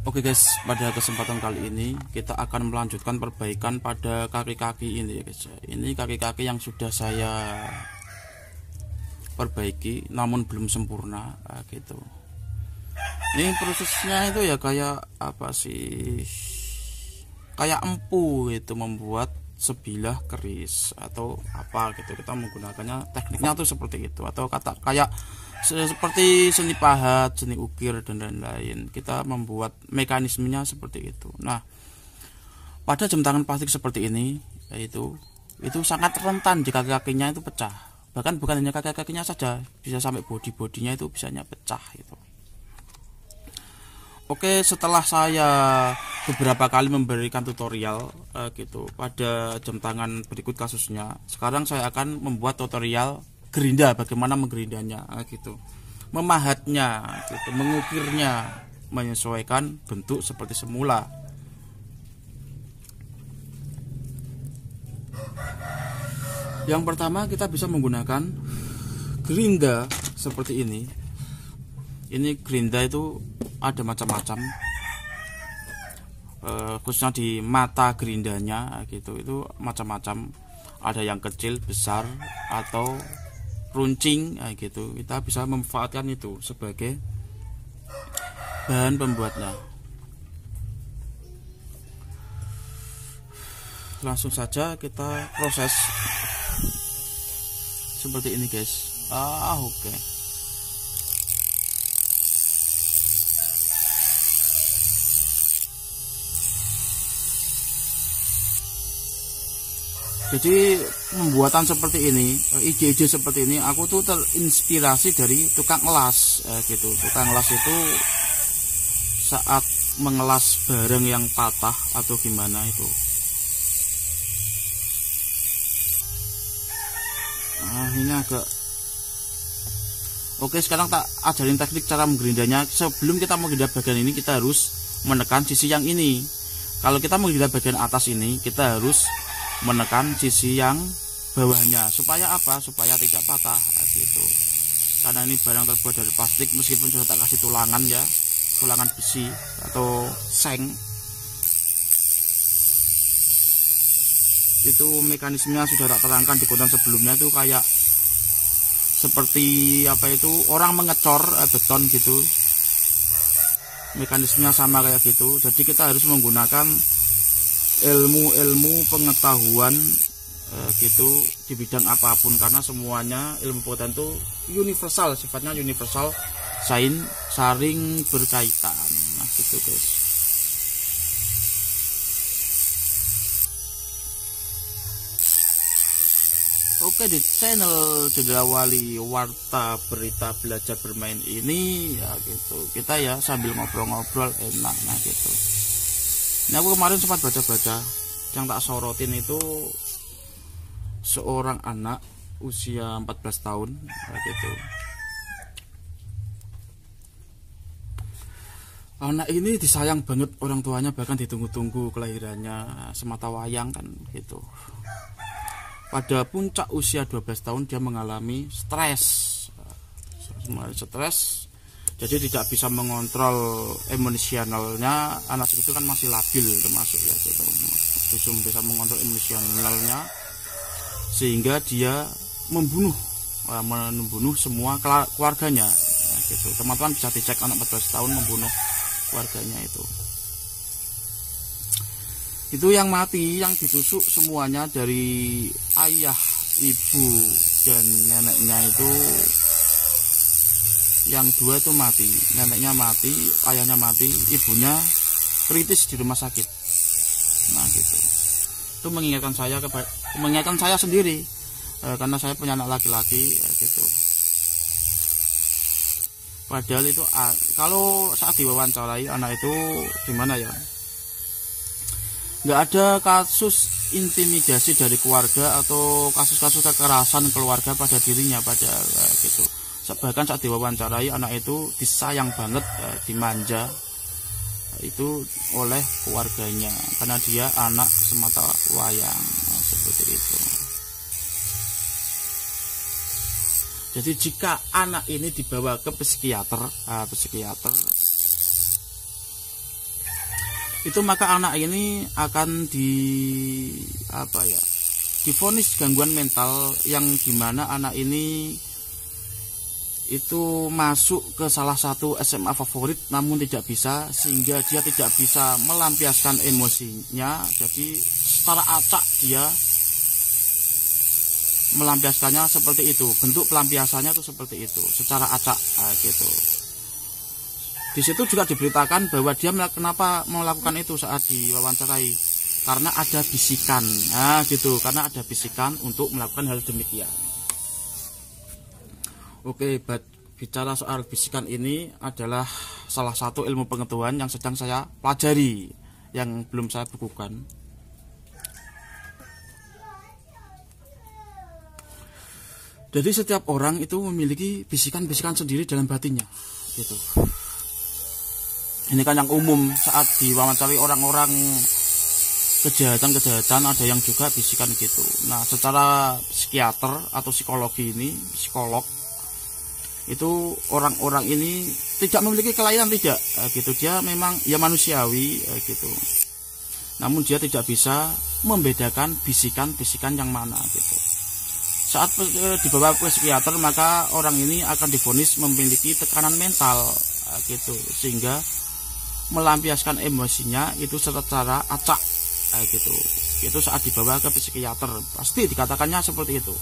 Oke guys, pada kesempatan kali ini kita akan melanjutkan perbaikan pada kaki-kaki ini ya guys. Ini kaki-kaki yang sudah saya perbaiki namun belum sempurna gitu. Ini prosesnya itu ya kayak apa sih? Kayak empu itu membuat sebilah keris atau apa gitu. Kita menggunakannya tekniknya tuh seperti itu, atau kata kayak seperti seni pahat, seni ukir dan lain-lain. Kita membuat mekanismenya seperti itu. Nah, pada jam tangan plastik seperti ini itu sangat rentan jika kaki-kakinya itu pecah. Bahkan bukan hanya kaki-kakinya saja, bisa sampai bodi-bodinya itu bisanya pecah itu. Oke, setelah saya beberapa kali memberikan tutorial gitu pada jam tangan berikut kasusnya, sekarang saya akan membuat tutorial gerinda, bagaimana menggerindanya gitu, memahatnya gitu, mengukirnya, menyesuaikan bentuk seperti semula. Yang pertama kita bisa menggunakan gerinda seperti ini. Ini gerinda itu ada macam-macam, khususnya di mata gerindanya gitu, itu macam-macam. Ada yang kecil, besar, atau runcing gitu. Kita bisa memanfaatkan itu sebagai bahan pembuatnya. Langsung saja kita proses seperti ini guys. Oke. Jadi pembuatan seperti ini, ide-ide seperti ini, aku tuh terinspirasi dari tukang elas gitu. Tukang elas itu saat mengelas barang yang patah atau gimana itu. Nah, ini agak. Oke, sekarang tak ajarin teknik cara menggerindanya. Sebelum kita menggerindা bagian ini, kita harus menekan sisi yang ini. Kalau kita menggerindা bagian atas ini, kita harus menekan sisi yang bawahnya. Supaya apa? Supaya tidak patah gitu. Karena ini barang terbuat dari plastik, meskipun sudah tak kasih tulangan ya, tulangan besi atau seng, itu mekanismenya sudah tak terangkan di konten sebelumnya. Itu kayak seperti apa itu, orang mengecor beton gitu, mekanismenya sama kayak gitu. Jadi kita harus menggunakan ilmu pengetahuan gitu di bidang apapun, karena semuanya ilmu pengetahuan itu universal, sifatnya universal, saling berkaitan. Nah gitu guys. Oke, di channel Jendrawali Warta Berita Belajar Bermain ini ya gitu, kita ya sambil ngobrol-ngobrol enak. Nah gitu. Ini aku kemarin sempat baca-baca, yang tak sorotin itu seorang anak usia 14 tahun gitu. Anak ini disayang banget orang tuanya, bahkan ditunggu-tunggu kelahirannya, semata wayang kan gitu. Pada puncak usia 12 tahun dia mengalami stres, jadi tidak bisa mengontrol emosionalnya. Anak segitu kan masih labil termasuk ya gitu, belum bisa mengontrol emosionalnya, sehingga dia membunuh semua keluarganya gitu. Teman-teman bisa dicek, anak 14 tahun membunuh keluarganya itu yang mati, yang ditusuk semuanya, dari ayah, ibu, dan neneknya itu. Yang dua itu mati, neneknya mati, ayahnya mati, ibunya kritis di rumah sakit. Nah gitu. Itu mengingatkan saya sendiri, karena saya punya anak laki-laki gitu. Padahal itu kalau saat diwawancarai anak itu gimana ya, nggak ada kasus intimidasi dari keluarga atau kasus-kasus kekerasan keluarga pada dirinya, padahal gitu. Bahkan saat diwawancarai anak itu disayang banget, dimanja itu oleh keluarganya, karena dia anak semata wayang. Nah, seperti itu. Jadi jika anak ini dibawa ke psikiater itu maka anak ini akan divonis gangguan mental, yang dimana anak ini itu masuk ke salah satu SMA favorit namun tidak bisa, sehingga dia tidak bisa melampiaskan emosinya. Jadi secara acak dia melampiaskannya seperti itu, bentuk pelampiasannya itu seperti itu, secara acak gitu. Di situ juga diberitakan bahwa dia kenapa melakukan itu saat diwawancarai, karena ada bisikan, gitu, karena ada bisikan untuk melakukan hal demikian. Oke, bicara soal bisikan ini adalah salah satu ilmu pengetahuan yang sedang saya pelajari, yang belum saya bukukan. Jadi setiap orang itu memiliki bisikan-bisikan sendiri dalam batinnya, gitu. Ini kan yang umum saat diwawancari orang-orang kejahatan ada yang juga bisikan gitu. Nah, secara psikiater atau psikologi ini, psikolog itu orang-orang ini tidak memiliki kelainan, tidak gitu. Dia memang ya manusiawi gitu. Namun dia tidak bisa membedakan bisikan-bisikan yang mana gitu. Saat dibawa ke psikiater, maka orang ini akan divonis memiliki tekanan mental gitu, sehingga melampiaskan emosinya itu secara acak gitu. Itu saat dibawa ke psikiater pasti dikatakannya seperti itu.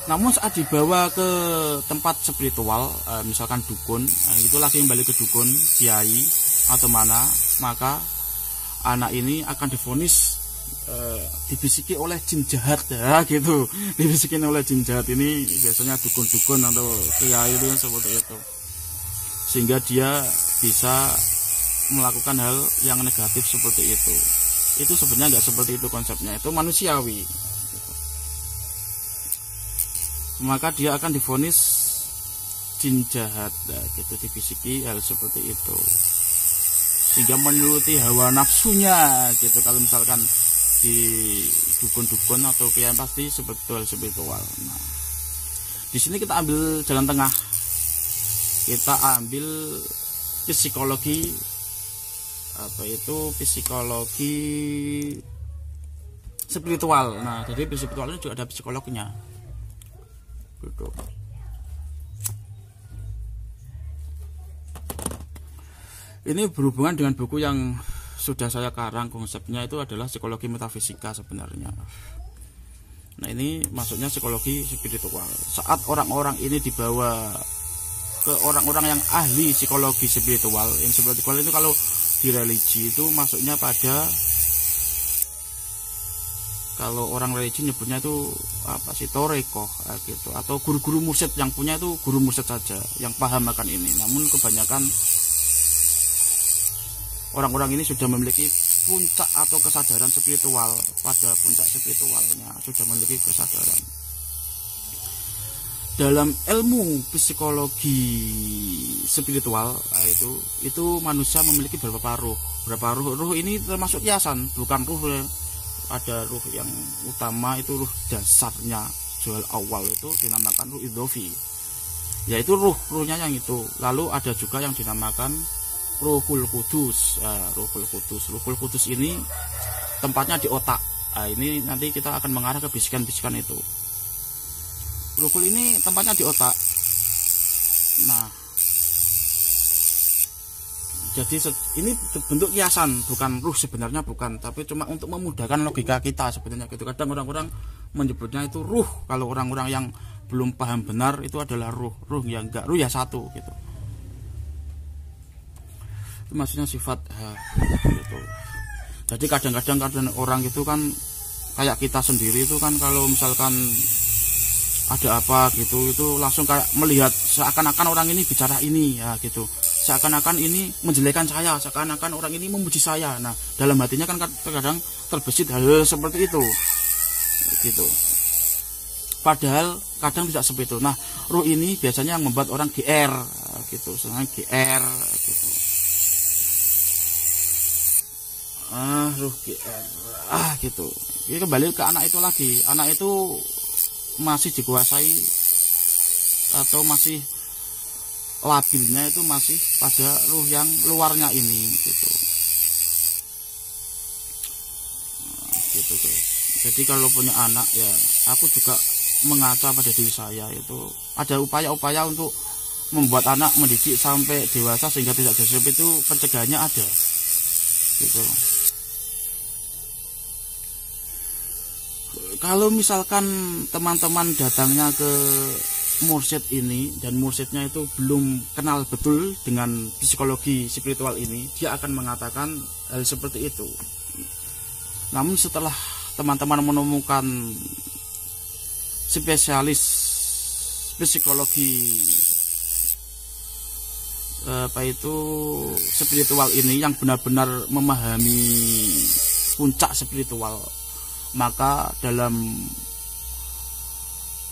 Namun saat dibawa ke tempat spiritual, misalkan dukun, itu lagi kembali ke dukun, kiai atau mana, maka anak ini akan divonis dibisiki oleh jin jahat, gitu. Dibisikin oleh jin jahat ini biasanya dukun-dukun atau kiai itu seperti itu, sehingga dia bisa melakukan hal yang negatif seperti itu. Itu sebenarnya nggak seperti itu konsepnya, itu manusiawi. Maka dia akan divonis jin jahat, gitu, dibisiki hal seperti itu, sehingga menuruti hawa nafsunya, gitu. Kalau misalkan di dukun-dukun atau kiai pasti spiritual. Nah, di sini kita ambil jalan tengah, kita ambil psikologi psikologi spiritual. Nah, jadi spiritual ini juga ada psikologinya gitu. Ini berhubungan dengan buku yang sudah saya karang, konsepnya itu adalah psikologi metafisika sebenarnya. Nah, ini maksudnya psikologi spiritual. Saat orang-orang ini dibawa ke orang-orang yang ahli psikologi spiritual, yang spiritual itu kalau di religi itu masuknya pada, kalau orang religi nyebutnya itu torekoh gitu, atau guru-guru mursyid. Yang punya itu guru mursyid saja yang paham akan ini. Namun kebanyakan orang-orang ini sudah memiliki puncak atau kesadaran spiritual, pada puncak spiritualnya sudah memiliki kesadaran. Dalam ilmu psikologi spiritual itu manusia memiliki beberapa ruh. Ruh ini termasuk kiasan, bukan ruh. Ada ruh yang utama, itu ruh dasarnya, jual awal itu dinamakan ruh idhofi, yaitu ruhnya yang itu. Lalu ada juga yang dinamakan Ruhul Kudus. Ruhul Kudus ini tempatnya di otak. Ini nanti kita akan mengarah ke bisikan-bisikan itu. Ruhul ini tempatnya di otak. Nah, jadi ini bentuk kiasan, bukan ruh sebenarnya, bukan, tapi cuma untuk memudahkan logika kita sebenarnya gitu. Kadang orang-orang menyebutnya itu ruh. Kalau orang-orang yang belum paham benar, itu adalah ruh yang enggak, ruh ya satu gitu. Itu maksudnya sifat gitu. Jadi kadang-kadang orang itu kan kayak kita sendiri itu kan, kalau misalkan ada apa gitu, itu langsung kayak melihat seakan-akan orang ini bicara ini ya gitu, seakan-akan ini menjelekan saya, seakan-akan orang ini memuji saya. Nah, dalam hatinya kan terkadang terbesit hal seperti itu gitu. Padahal kadang tidak seperti itu. Nah, ruh ini biasanya yang membuat orang GR gitu, senang GR gitu. Ruh GR gitu. Ini kembali ke anak itu lagi. Anak itu masih dikuasai atau masih labilnya itu masih pada ruh yang luarnya ini gitu. Nah, gitu guys. Jadi kalau punya anak ya, aku juga mengaca pada diri saya itu ada upaya-upaya untuk membuat anak mendidik sampai dewasa sehingga tidak destruktif, itu pencegahannya ada gitu. Kalau misalkan teman-teman datangnya ke mursyid ini dan mursyidnya itu belum kenal betul dengan psikologi spiritual ini, dia akan mengatakan hal seperti itu. Namun setelah teman-teman menemukan spesialis psikologi spiritual ini yang benar-benar memahami puncak spiritual, maka dalam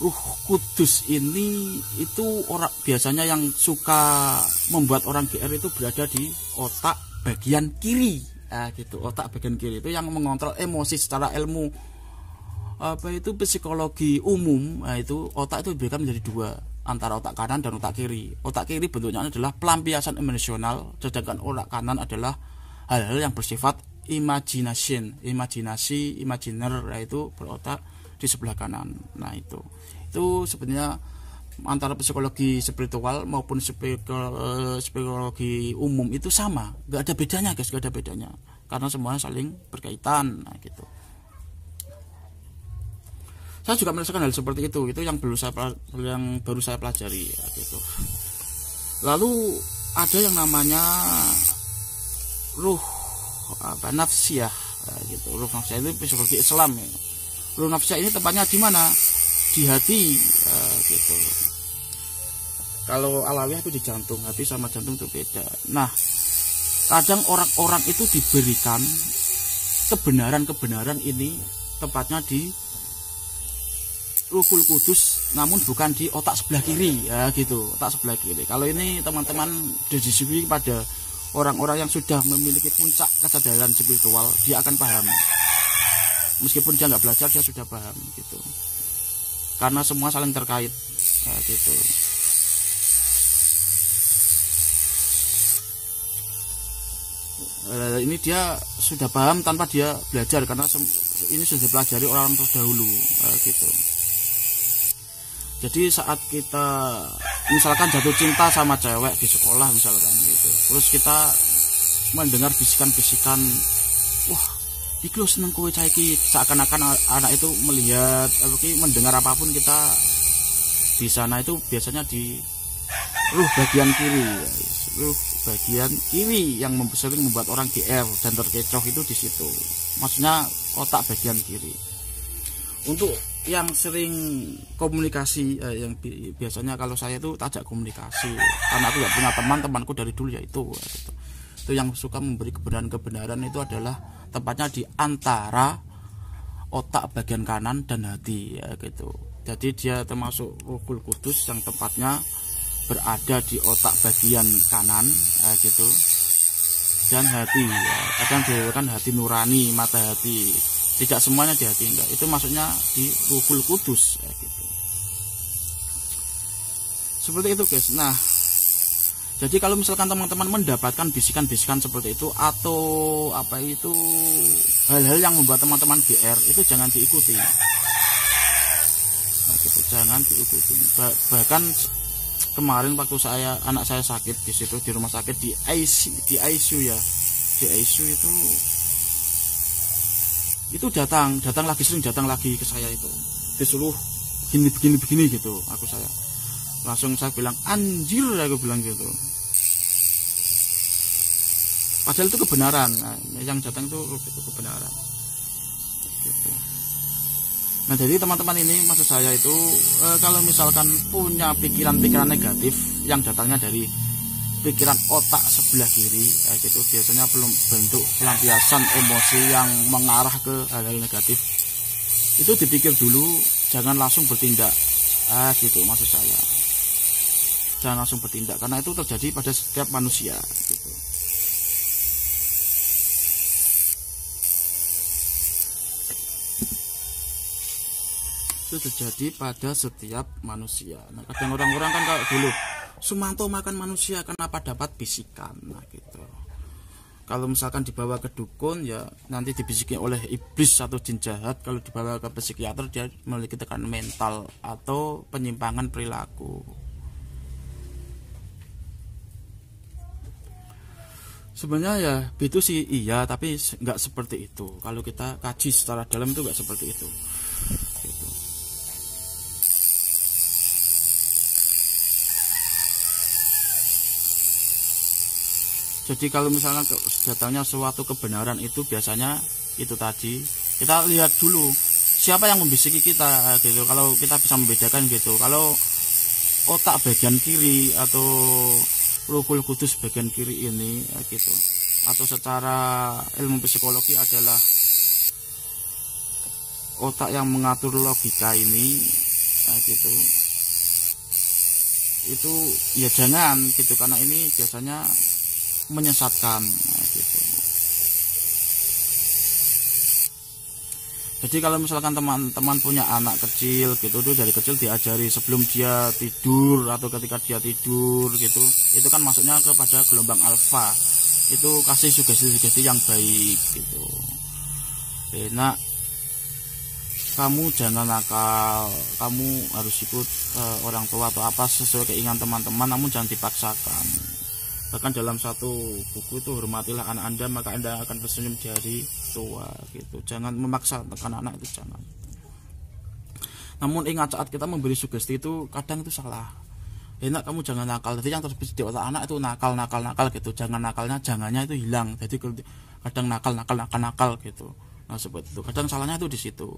Ruh Kudus ini itu orang biasanya yang suka membuat orang GR itu berada di otak bagian kiri. Gitu, otak bagian kiri itu yang mengontrol emosi secara ilmu psikologi umum. Itu otak itu diberikan menjadi dua, antara otak kanan dan otak kiri. Otak kiri bentuknya adalah pelampiasan emosional, sedangkan otak kanan adalah hal-hal yang bersifat imajinasi, imajiner, yaitu berotak di sebelah kanan. Nah itu sebenarnya antara psikologi spiritual maupun psikologi umum itu sama, nggak ada bedanya guys, nggak ada bedanya, karena semuanya saling berkaitan. Nah gitu. Saya juga merasakan hal seperti itu yang baru saya pelajari ya, gitu. Lalu ada yang namanya ruh nafsiyah gitu. Ruh nafsiyah itu psikologi Islam ya. Ruh nafsiyah ini tempatnya di mana? Di hati gitu. Kalau alawiyah itu di jantung, hati sama jantung itu beda. Nah, kadang orang-orang itu diberikan kebenaran ini tempatnya di Ruhul Kudus, namun bukan di otak sebelah kiri ya gitu, otak sebelah kiri. Kalau ini teman-teman disuguhi pada orang-orang yang sudah memiliki puncak kesadaran spiritual, dia akan paham. Meskipun dia nggak belajar, dia sudah paham gitu. Karena semua saling terkait ya, gitu. Ini dia sudah paham tanpa dia belajar, karena ini sudah dipelajari orang terdahulu ya, gitu. Jadi saat kita misalkan jatuh cinta sama cewek di sekolah misalkan gitu, terus kita mendengar bisikan-bisikan, wah iki lho seneng kowe cah iki, seakan-akan anak itu melihat mendengar apapun kita di sana itu biasanya di ruh bagian kiri ya. Ruh bagian kiri yang sering membuat orang GR dan terkecoh itu di situ, maksudnya otak bagian kiri. Untuk yang sering komunikasi yang biasanya kalau saya itu tajak komunikasi, karena aku gak punya temanku dari dulu ya itu gitu. Itu yang suka memberi kebenaran itu adalah tempatnya di antara otak bagian kanan dan hati ya gitu. Jadi dia termasuk Ruhul Kudus yang tempatnya berada di otak bagian kanan ya gitu, dan hati ya. Kadang dilakukan hati nurani, mata hati, tidak semuanya di hati, enggak, itu maksudnya di Ruhul Kudus ya gitu. Seperti itu guys. Nah, jadi kalau misalkan teman-teman mendapatkan bisikan-bisikan seperti itu atau hal-hal yang membuat teman-teman GR, itu jangan diikuti. Nah, gitu, jangan diikuti. Bahkan kemarin waktu anak saya sakit di situ di rumah sakit di ICU ya, di ICU itu datang lagi ke saya, itu disuruh begini gitu. Saya langsung bilang anjir, aku bilang gitu, padahal itu kebenaran. Nah, yang datang itu kebenaran gitu. Nah jadi teman-teman ini maksud saya itu kalau misalkan punya pikiran-pikiran negatif yang datangnya dari pikiran otak sebelah kiri gitu, biasanya belum bentuk pelampiasan emosi yang mengarah ke hal-hal negatif, itu dipikir dulu, jangan langsung bertindak gitu maksud saya. Jangan langsung bertindak, karena itu terjadi pada setiap manusia gitu. Itu terjadi pada setiap manusia. Nah kadang orang-orang kan kalau dulu Sumanto makan manusia, kenapa dapat bisikan? Nah gitu. Kalau misalkan dibawa ke dukun ya nanti dibisikin oleh iblis atau jin jahat. Kalau dibawa ke psikiater dia memiliki tekanan mental atau penyimpangan perilaku. Sebenarnya ya itu sih iya, tapi nggak seperti itu. Kalau kita kaji secara dalam itu nggak seperti itu. Gitu. Jadi kalau misalnya datangnya suatu kebenaran itu biasanya itu tadi kita lihat dulu siapa yang membisiki kita gitu. Kalau kita bisa membedakan gitu, kalau otak bagian kiri atau Ruhul Kudus bagian kiri ini gitu, atau secara ilmu psikologi adalah otak yang mengatur logika ini gitu, itu ya jangan gitu, karena ini biasanya menyesatkan gitu. Jadi kalau misalkan teman-teman punya anak kecil gitu, tuh dari kecil diajari sebelum dia tidur atau ketika dia tidur gitu, itu kan masuknya kepada gelombang alfa, itu kasih sugesti-sugesti yang baik gitu. Nak, kamu jangan nakal, kamu harus ikut orang tua atau apa sesuai keinginan teman-teman, namun jangan dipaksakan. Bahkan dalam satu buku itu, hormatilah anak Anda maka Anda akan tersenyum di hari tua gitu. Jangan memaksa tekan anak itu, jangan. Namun ingat, saat kita memberi sugesti itu kadang itu salah. Enak, kamu jangan nakal. Jadi yang terbesit di otak anak itu nakal gitu. Jangan nakalnya, jangannya itu hilang. Jadi kadang nakal gitu. Nah seperti itu. Kadang salahnya itu di situ.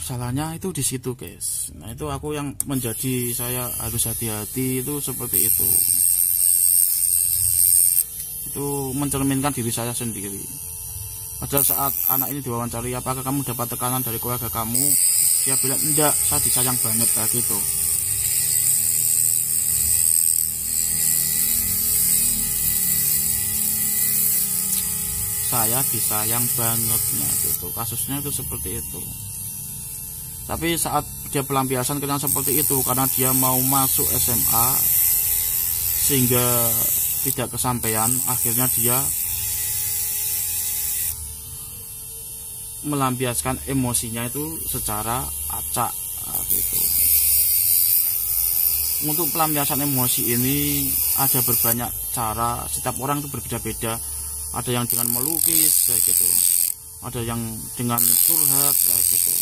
Salahnya itu di situ, guys. Nah itu aku yang menjadi saya harus hati-hati itu seperti itu. Itu mencerminkan diri saya sendiri. Pada saat anak ini diwawancari, apakah kamu dapat tekanan dari keluarga kamu? Dia bilang enggak, saya disayang banget kayak gitu. Saya disayang banget, nah gitu. Kasusnya itu seperti itu. Tapi saat dia pelampiasan kenal seperti itu karena dia mau masuk SMA sehingga tidak kesampaian, akhirnya dia melampiaskan emosinya itu secara acak gitu. Untuk pelampiasan emosi ini ada berbanyak cara, setiap orang itu berbeda-beda. Ada yang dengan melukis kayak gitu, ada yang dengan curhat kayak gitu.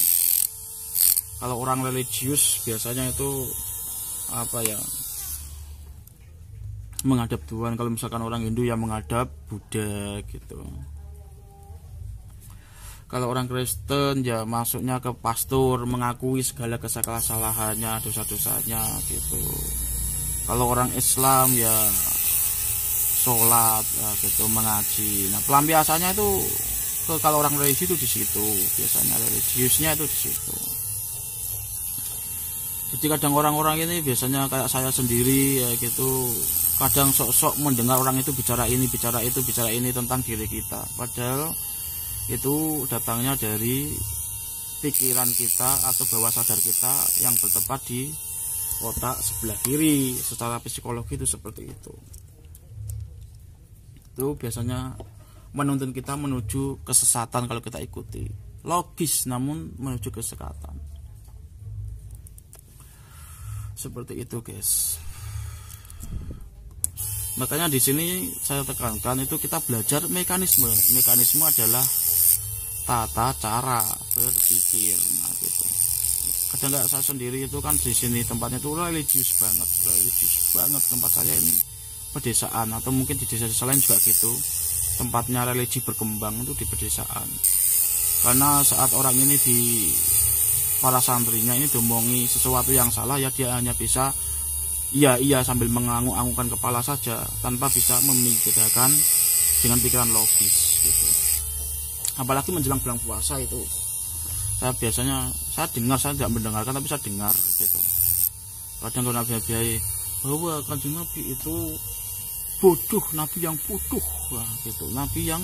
Kalau orang religius biasanya itu apa ya, menghadap Tuhan. Kalau misalkan orang Hindu ya menghadap Buddha gitu. Kalau orang Kristen ya masuknya ke pastor, mengakui segala kesalahannya, dosa-dosanya gitu. Kalau orang Islam ya sholat ya gitu, mengaji. Nah pelampiasannya itu kalau orang religius itu di situ, biasanya religiusnya itu di situ. Jadi kadang orang-orang ini biasanya kayak saya sendiri ya gitu, kadang sok-sok mendengar orang itu bicara ini, bicara itu, bicara ini tentang diri kita, padahal itu datangnya dari pikiran kita atau bawah sadar kita yang bertempat di otak sebelah kiri. Secara psikologi itu seperti itu. Itu biasanya menuntun kita menuju kesesatan kalau kita ikuti. Logis namun menuju kesesatan. Seperti itu, guys. Makanya di sini saya tekankan itu kita belajar mekanisme. Mekanisme adalah tata cara berpikir. Nah, gitu. Kadang nggak saya sendiri itu kan di sini tempatnya itu religius banget tempat saya ini, pedesaan, atau mungkin di desa-desa lain juga gitu. Tempatnya religi berkembang itu di pedesaan. Karena saat orang ini para santrinya ini domongi sesuatu yang salah ya dia hanya bisa iya sambil mengangguk-anggukkan kepala saja tanpa bisa memikirkan dengan pikiran logis gitu. Apalagi menjelang bulan puasa itu saya biasanya saya tidak mendengarkan tapi saya dengar gitu. Kadang kalau nabi bahwa kanjeng Nabi itu bodoh, nabi yang bodoh gitu, nabi yang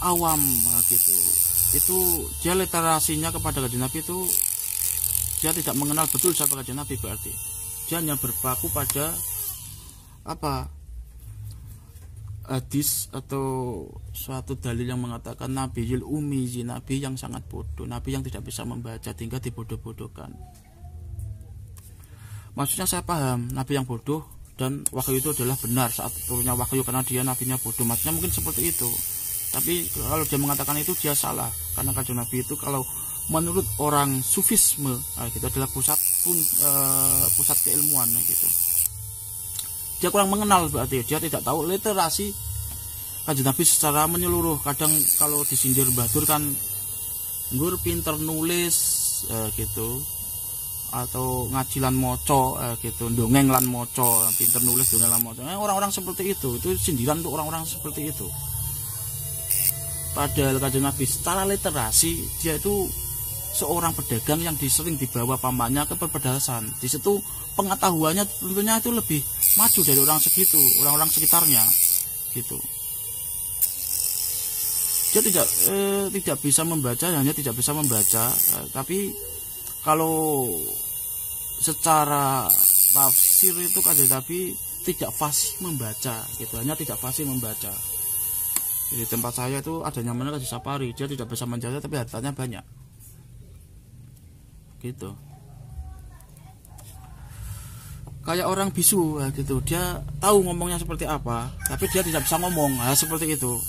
awam gitu. Itu dia literasinya kepada kanjeng Nabi itu dia tidak mengenal betul siapa kanjeng Nabi, berarti dia hanya berpaku pada apa, hadis atau suatu dalil yang mengatakan Nabiyul Ummi, Nabi yang sangat bodoh, Nabi yang tidak bisa membaca, tinggal dibodoh-bodohkan. Maksudnya saya paham, Nabi yang bodoh dan wahyu itu adalah benar saat turunnya wahyu karena dia nabinya bodoh, maksudnya mungkin seperti itu. Tapi kalau dia mengatakan itu dia salah, karena kanjeng Nabi itu kalau menurut orang sufisme gitu adalah pusat keilmuan gitu. Dia kurang mengenal, berarti dia tidak tahu literasi kanjeng Nabi secara menyeluruh. Kadang kalau disindir Mbah Dur kan nggur pinter nulis gitu, atau ngajilan moco gitu, dongeng lan moco, pinter nulis dongeng lan moco. Orang-orang seperti itu sindiran untuk orang-orang seperti itu. Padahal kanjeng Nabi secara literasi dia itu seorang pedagang yang sering dibawa pamannya ke perbatasan. Di situ pengetahuannya tentunya itu lebih maju dari orang segitu, orang-orang sekitarnya gitu. Dia tidak bisa membaca, hanya tidak bisa membaca, tapi kalau secara tafsir itu kanjeng Nabi tidak fasih membaca gitu, hanya tidak fasih membaca. Di tempat saya itu ada yang namanya Kaji Sapari, dia tidak bisa menjajah tapi hartanya banyak gitu. Kayak orang bisu gitu, dia tahu ngomongnya seperti apa tapi dia tidak bisa ngomong, seperti itu.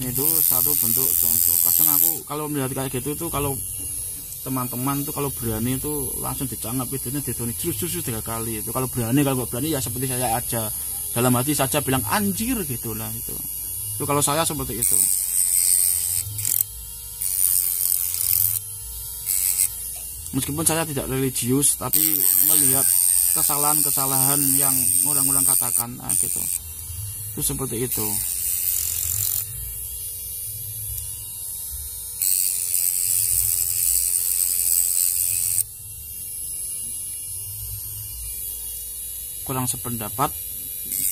Itu satu bentuk contoh. Kadang aku kalau melihat kayak gitu itu, kalau teman-teman tuh kalau berani itu langsung dicangap, videonya ditoni terus 3 kali itu. Kalau berani, kalau nggak berani ya seperti saya aja, dalam hati saja bilang anjir gitulah itu. Itu kalau saya seperti itu. Meskipun saya tidak religius, tapi melihat kesalahan-kesalahan yang orang-orang katakan gitu, itu seperti itu. Kurang sependapat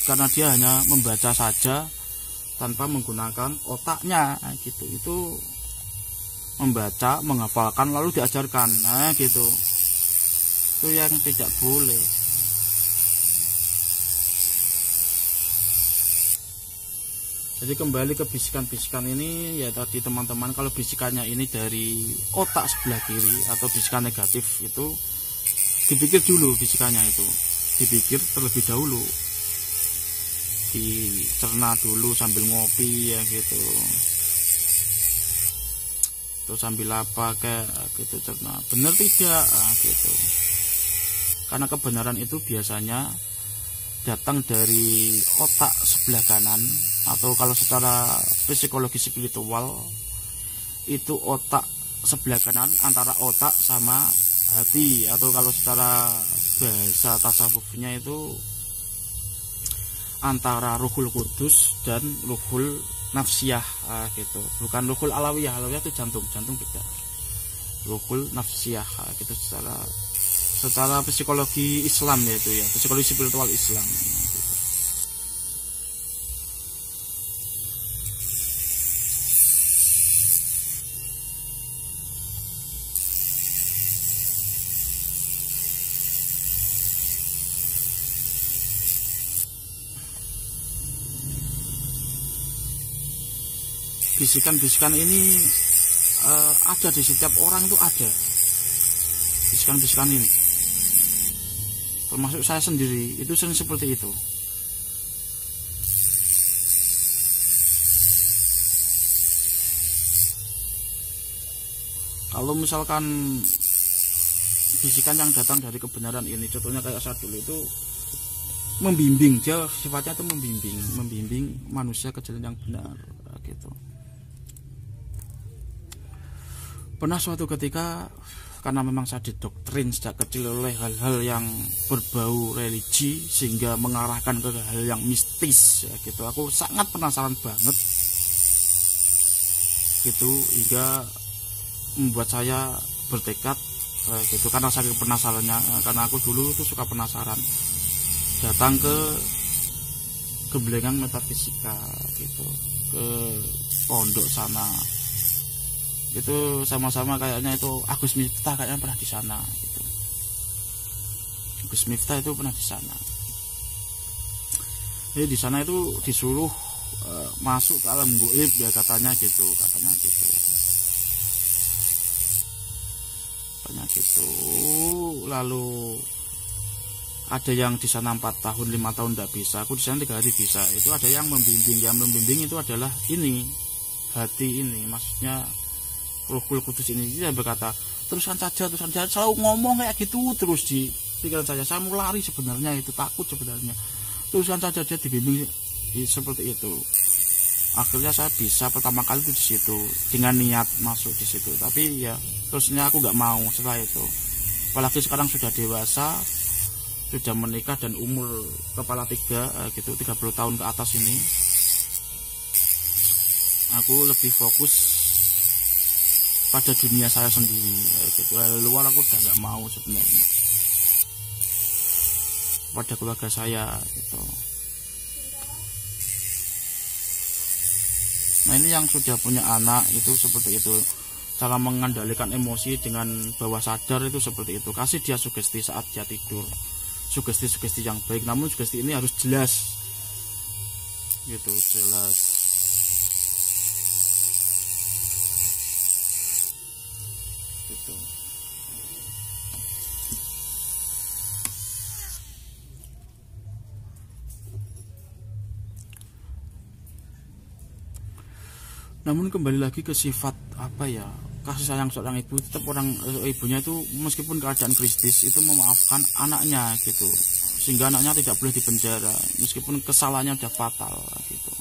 karena dia hanya membaca saja tanpa menggunakan otaknya gitu. Itu membaca, menghafalkan lalu diajarkan gitu. Itu yang tidak boleh. Jadi kembali ke bisikan-bisikan ini, ya tadi teman-teman, kalau bisikannya ini dari otak sebelah kiri atau bisikan negatif, itu dipikir dulu bisikannya itu. Dipikir terlebih dahulu, dicerna dulu sambil ngopi ya gitu, terus sambil apa kayak gitu, cerna bener tidak gitu. Karena kebenaran itu biasanya datang dari otak sebelah kanan, atau kalau secara psikologi spiritual itu otak sebelah kanan antara otak sama hati, atau kalau secara bahasa tasawufnya itu antara ruhul kudus dan ruhul nafsiyah gitu. Bukan ruhul alawiyah, alawiyah itu jantung beda. Ruhul nafsiyah gitu secara psikologi Islam, yaitu ya psikologi spiritual Islam gitu. Bisikan-bisikan ini ada di setiap orang, itu ada bisikan-bisikan ini, termasuk saya sendiri itu sering seperti itu. Kalau misalkan bisikan yang datang dari kebenaran ini, contohnya kayak saya dulu itu membimbing, dia sifatnya itu membimbing manusia ke jalan yang benar gitu. Pernah suatu ketika, karena memang saya didoktrin sejak kecil oleh hal-hal yang berbau religi sehingga mengarahkan ke hal yang mistis ya gitu, aku sangat penasaran banget gitu, hingga membuat saya bertekad gitu, karena saking penasarannya, karena aku dulu itu suka penasaran. datang ke Gembelengan Metafisika gitu, ke pondok sana. Itu sama-sama kayaknya itu Agus Miftah kayaknya pernah di sana gitu. Agus Miftah itu pernah di sana. Jadi di sana itu disuruh masuk ke alam gaib ya katanya gitu. Lalu ada yang di sana 4 tahun 5 tahun tidak bisa, aku di sana 3 hari bisa. Itu ada yang membimbing itu adalah ini hati ini, maksudnya Ruhul Kudus ini. Dia berkata teruskan saja, selalu ngomong kayak gitu terus di pikiran saya mau lari sebenarnya, itu takut sebenarnya, teruskan saja. Dia dibimbing seperti itu. Akhirnya saya bisa pertama kali itu di situ dengan niat masuk di situ, tapi ya terusnya aku nggak mau setelah itu. Apalagi sekarang sudah dewasa, sudah menikah dan umur kepala 3 gitu, 30 tahun ke atas ini, aku lebih fokus pada dunia saya sendiri gitu. Luar aku udah nggak mau sebenarnya, pada keluarga saya gitu. Nah ini yang sudah punya anak itu seperti itu, cara mengendalikan emosi dengan bawah sadar itu seperti itu. Kasih dia sugesti saat dia tidur, sugesti yang baik, namun sugesti ini harus jelas gitu, jelas gitu. Namun kembali lagi ke sifat apa ya, kasih sayang seorang ibu. Tetap ibunya itu meskipun keadaan kritis itu memaafkan anaknya gitu, sehingga anaknya tidak boleh dipenjara meskipun kesalahannya sudah fatal gitu.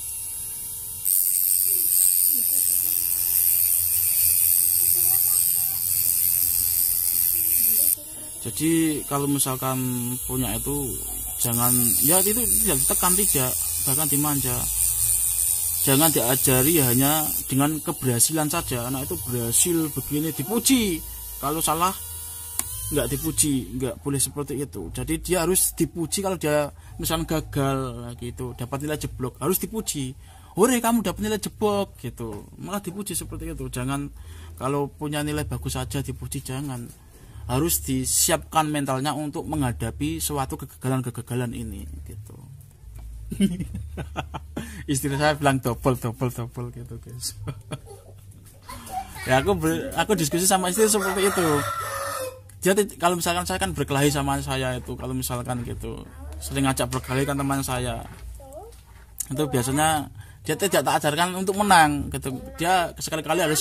Jadi kalau misalkan punya itu jangan, ya itu tidak ditekan, tidak, bahkan dimanja. Jangan diajari hanya dengan keberhasilan saja. Anak itu berhasil begini dipuji, kalau salah nggak dipuji, nggak boleh seperti itu. Jadi dia harus dipuji kalau dia misalnya gagal gitu, dapat nilai jeblok, harus dipuji. Hore kamu dapat nilai jeblok gitu, malah dipuji seperti itu. Jangan kalau punya nilai bagus saja dipuji, jangan. Harus disiapkan mentalnya untuk menghadapi suatu kegagalan ini gitu. Istri saya bilang double gitu guys. Ya aku diskusi sama istri seperti itu. Jadi kalau misalkan saya kan berkelahi sama saya itu, kalau misalkan gitu sering ngajak berkelahi kan teman saya itu, biasanya dia tidak tak ajarkan untuk menang gitu, dia sekali-kali harus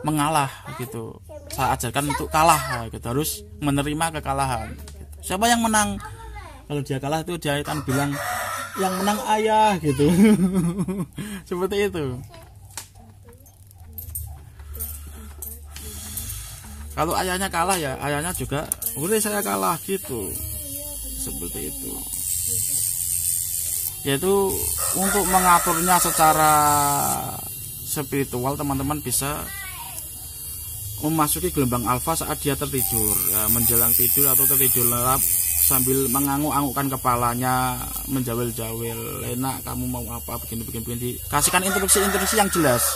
mengalah gitu. Saya ajarkan untuk kalah gitu, harus menerima kekalahan gitu. Siapa yang menang, kalau dia kalah itu dia akan bilang yang menang ayah gitu. Seperti itu. Kalau ayahnya kalah ya ayahnya juga boleh saya kalah gitu. Seperti itu. Yaitu untuk mengaturnya secara spiritual, teman-teman bisa memasuki gelombang alfa saat dia tertidur ya, menjelang tidur atau tertidur lelap, sambil mengangguk-anggukkan kepalanya, menjawel-jawel, enak kamu mau apa, begini. Kasihkan instruksi yang jelas,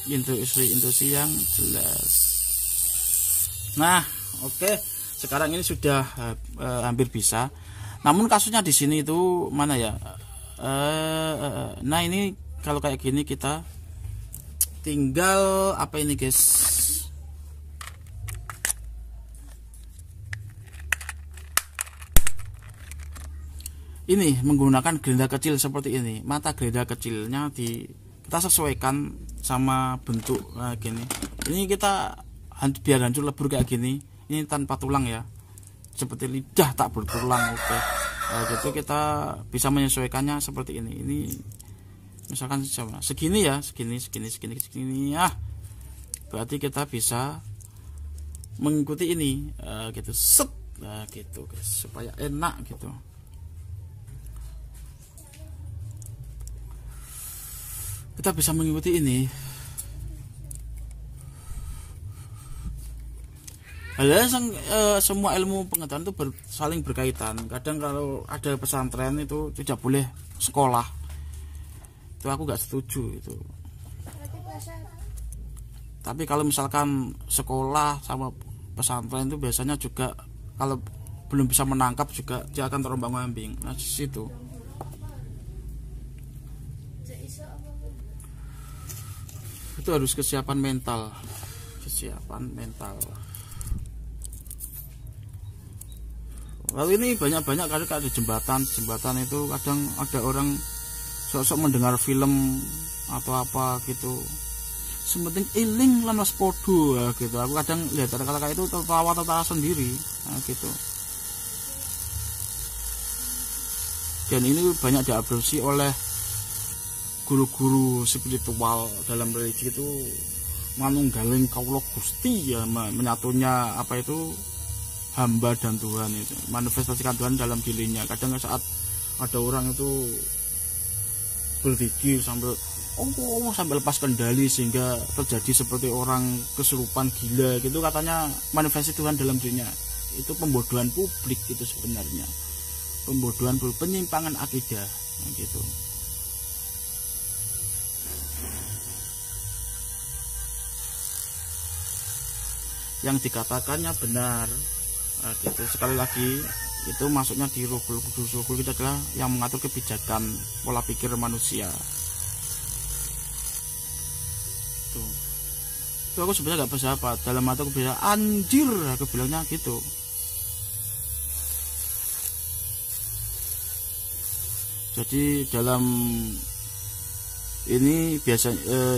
instruksi yang jelas. Nah, oke. Sekarang ini sudah hampir bisa. Namun kasusnya di sini itu mana ya? Nah ini kalau kayak gini kita tinggal apa ini guys? Ini menggunakan gerinda kecil seperti ini. Mata gerinda kecilnya kita sesuaikan sama bentuk gini. Ini kita biar hancur lebur kayak gini. Ini tanpa tulang ya. Seperti lidah tak bertulang. Oke. Gitu kita bisa menyesuaikannya seperti ini. Ini misalkan segini ya, segini ya. Berarti kita bisa mengikuti ini gitu. Set. Nah, gitu guys, supaya enak gitu. Kita bisa mengikuti ini. Semua ilmu pengetahuan itu saling berkaitan. Kadang kalau ada pesantren itu tidak boleh sekolah, itu aku nggak setuju itu. Tapi kalau misalkan sekolah sama pesantren itu biasanya juga kalau belum bisa menangkap juga dia akan terombang-ambing. Nah di situ itu harus kesiapan mental. Lalu ini banyak kali ada jembatan itu kadang ada orang sok-sok mendengar film atau apa gitu, sementing iling lan waspodo gitu. Aku kadang lihat kata-kata itu tertawa sendiri gitu. Dan ini banyak diadopsi oleh guru-guru spiritual dalam religi itu, manunggaling kaulo Gusti ya, menyatunya apa itu hamba dan Tuhan itu, manifestasikan Tuhan dalam dirinya. Kadang saat ada orang itu berzikir sambil lepas kendali sehingga terjadi seperti orang kesurupan gila gitu, katanya manifestasi Tuhan dalam dirinya. Itu pembodohan publik itu sebenarnya, pembodohan publik, penyimpangan akidah gitu. Yang dikatakannya benar gitu. Sekali lagi itu masuknya di Ruhul Qudus. Ruhul itu adalah yang mengatur kebijakan pola pikir manusia. Itu aku sebenarnya nggak bisa apa, dalam hati aku bilang anjir, aku bilangnya gitu. Jadi dalam ini biasa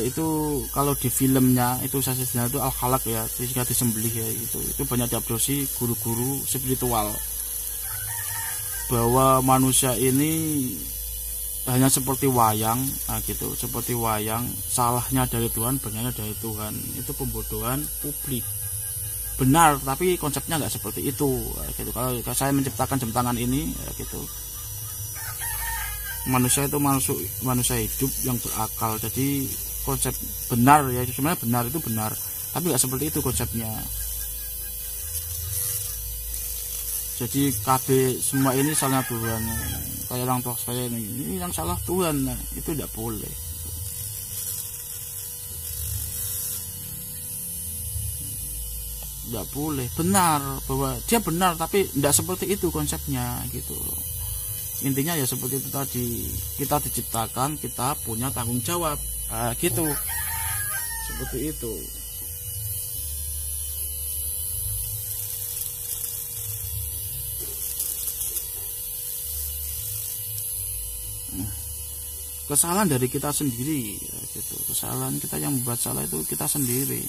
itu kalau di filmnya itu sasisnya itu al-khalaq ya, sehingga disembelih ya, itu banyak diadopsi guru-guru spiritual bahwa manusia ini hanya seperti wayang gitu, seperti wayang, salahnya dari Tuhan, benarnya dari Tuhan. Itu pembodohan publik. Benar, tapi konsepnya nggak seperti itu gitu. Kalau saya menciptakan jam tangan ini gitu, manusia itu manusia hidup yang berakal. Jadi konsep benar ya, sebenarnya benar itu benar, tapi nggak seperti itu konsepnya. Jadi KB semua ini salahnya Tuhan. Kayak orang tua saya ini yang salah Tuhan, nah, itu tidak boleh. Tidak boleh. Benar bahwa dia benar, tapi tidak seperti itu konsepnya gitu. Intinya ya seperti itu tadi, kita diciptakan, kita punya tanggung jawab gitu, seperti itu. Kesalahan dari kita sendiri gitu. Kesalahan kita yang membuat salah itu kita sendiri.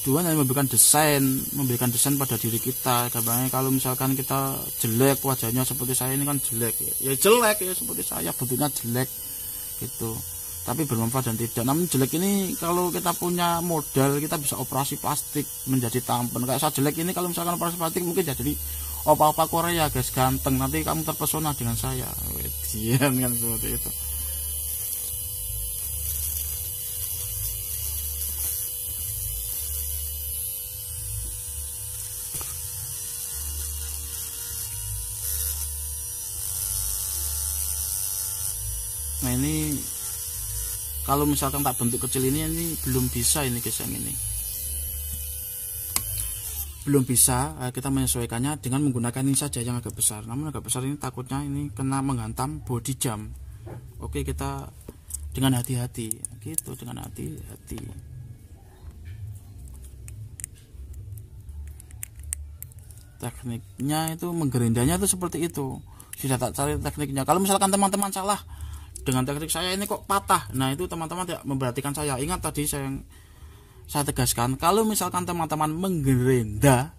Tuhan hanya memberikan desain pada diri kita. Gampangnya kalau misalkan kita jelek, wajahnya seperti saya ini kan jelek ya jelek ya, seperti saya bentuknya jelek gitu, tapi bermanfaat dan tidak. Namun jelek ini kalau kita punya modal, kita bisa operasi plastik menjadi tampan. Kayak saya jelek ini, kalau misalkan operasi plastik mungkin jadi opa-opa Korea guys, ganteng, nanti kamu terpesona dengan saya. Dian kan seperti itu. Nah ini kalau misalkan tak bentuk kecil ini belum bisa ini guys, yang ini belum bisa kita menyesuaikannya dengan menggunakan ini saja yang agak besar. Namun agak besar ini takutnya ini kena menghantam body jam. Oke, kita dengan hati-hati gitu, dengan hati-hati. Tekniknya itu menggerindanya itu seperti itu. Sudah tak cari tekniknya. Kalau misalkan teman-teman salah dengan teknik saya ini kok patah, nah itu teman-teman tidak memperhatikan saya. Ingat tadi saya tegaskan, kalau misalkan teman-teman menggerinda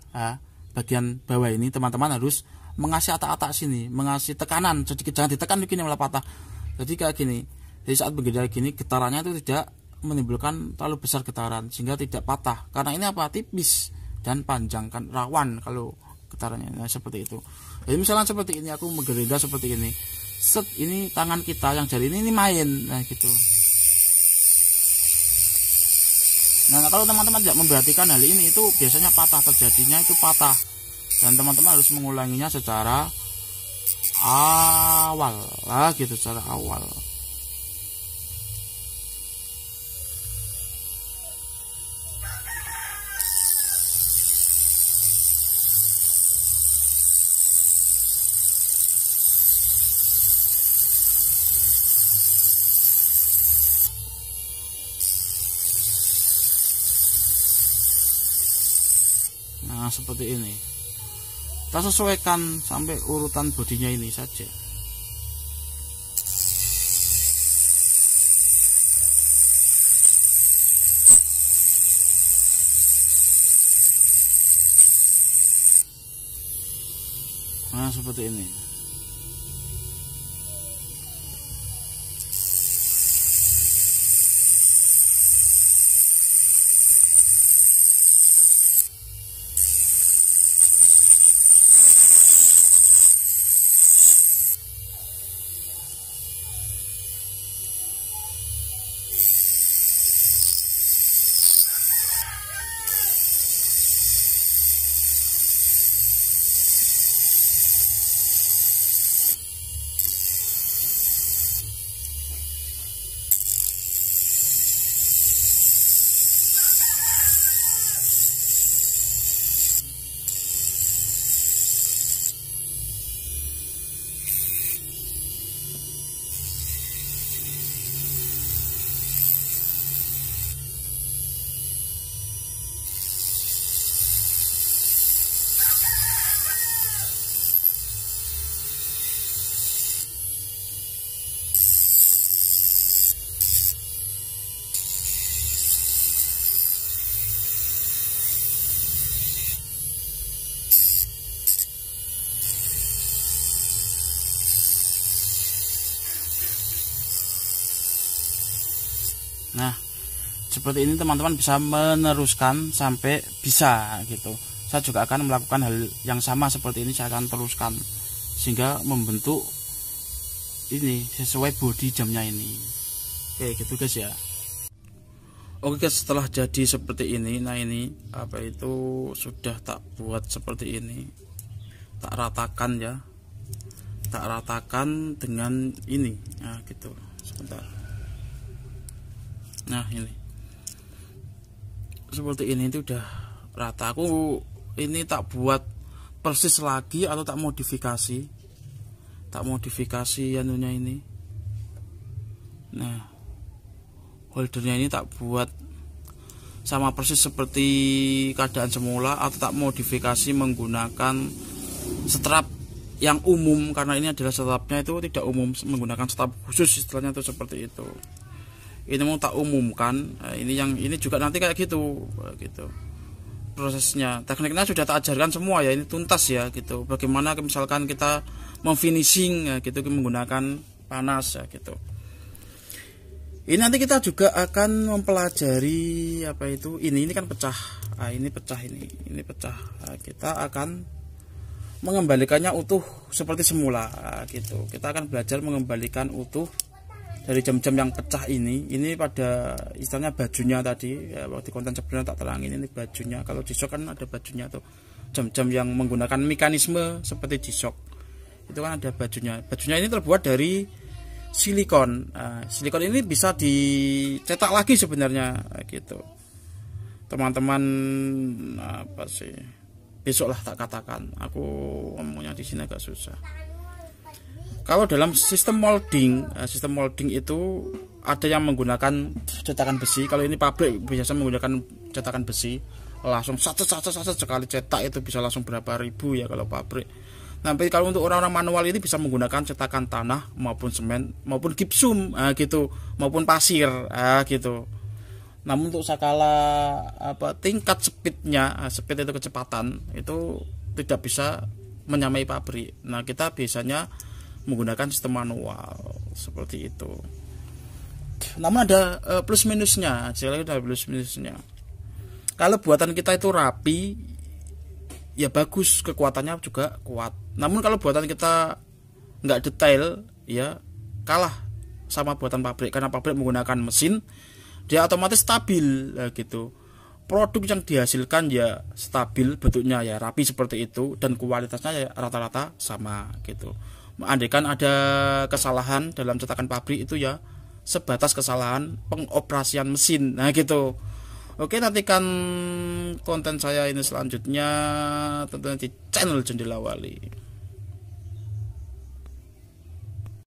bagian bawah ini, teman-teman harus mengasih atak-atak sini, mengasih tekanan sedikit, jangan ditekan begini malah patah. Jadi kayak gini, jadi saat bergerak gini, getarannya itu tidak menimbulkan terlalu besar getaran sehingga tidak patah, karena ini apa, tipis dan panjang kan, rawan kalau getarannya. Nah seperti itu. Jadi misalnya seperti ini, aku menggerinda seperti ini, set, ini tangan kita yang jari ini main, nah gitu. Nah, kalau teman-teman tidak memperhatikan hal ini, itu biasanya patah, terjadinya itu patah, dan teman-teman harus mengulanginya secara awal lah gitu, secara awal. Nah, seperti ini. Kita sesuaikan sampai urutan bodinya ini saja. Nah, seperti ini. Nah, seperti ini teman-teman bisa meneruskan sampai bisa gitu. Saya juga akan melakukan hal yang sama seperti ini, saya akan teruskan sehingga membentuk ini sesuai body jamnya ini. Oke gitu guys ya. Oke guys, setelah jadi seperti ini, nah ini apa itu sudah tak buat seperti ini, tak ratakan ya, tak ratakan dengan ini. Nah gitu, sebentar. Nah ini seperti ini, itu udah rata. Aku ini tak buat persis lagi atau tak modifikasi anunya ini. Nah holdernya ini tak buat sama persis seperti keadaan semula atau tak modifikasi menggunakan strap yang umum, karena ini adalah strapnya itu tidak umum, menggunakan strap khusus istilahnya itu seperti itu. Ini mau tak umumkan. Nah, ini juga nanti kayak gitu prosesnya. Tekniknya sudah tak ajarkan semua ya, ini tuntas ya gitu. Bagaimana misalkan kita memfinishing ya, gitu menggunakan panas ya gitu. Ini nanti kita juga akan mempelajari apa itu, ini kan pecah. Nah, ini pecah, ini pecah. Nah, kita akan mengembalikannya utuh seperti semula gitu. Kita akan belajar mengembalikan utuh dari jam-jam yang pecah ini pada istilahnya bajunya tadi ya, waktu konten sebelumnya tak terangin ini bajunya. Kalau G-Shock kan ada bajunya tuh, jam-jam yang menggunakan mekanisme seperti G-Shock itu kan ada bajunya. Bajunya ini terbuat dari silikon. Silikon ini bisa dicetak lagi sebenarnya gitu. Teman-teman apa sih, besok lah tak katakan, aku ngomongnya di sini agak susah. Kalau dalam sistem molding itu ada yang menggunakan cetakan besi. Kalau ini pabrik biasa menggunakan cetakan besi, langsung satu sekali cetak itu bisa langsung berapa ribu ya kalau pabrik. Tapi kalau untuk orang-orang manual ini bisa menggunakan cetakan tanah maupun semen maupun gipsum gitu, maupun pasir gitu. Namun untuk skala tingkat speednya, speed itu kecepatan itu tidak bisa menyamai pabrik. Nah kita biasanya menggunakan sistem manual seperti itu. Namun ada plus minusnya, ada plus minusnya. Kalau buatan kita itu rapi, ya bagus, kekuatannya juga kuat. Namun kalau buatan kita nggak detail, ya kalah sama buatan pabrik, karena pabrik menggunakan mesin, dia otomatis stabil gitu. produk yang dihasilkan ya stabil, bentuknya ya rapi seperti itu, dan kualitasnya ya rata-rata sama gitu. Andaikan ada kesalahan dalam cetakan pabrik itu ya sebatas kesalahan pengoperasian mesin, nah gitu. Oke, nantikan konten saya ini selanjutnya tentunya di channel Jendela Wali.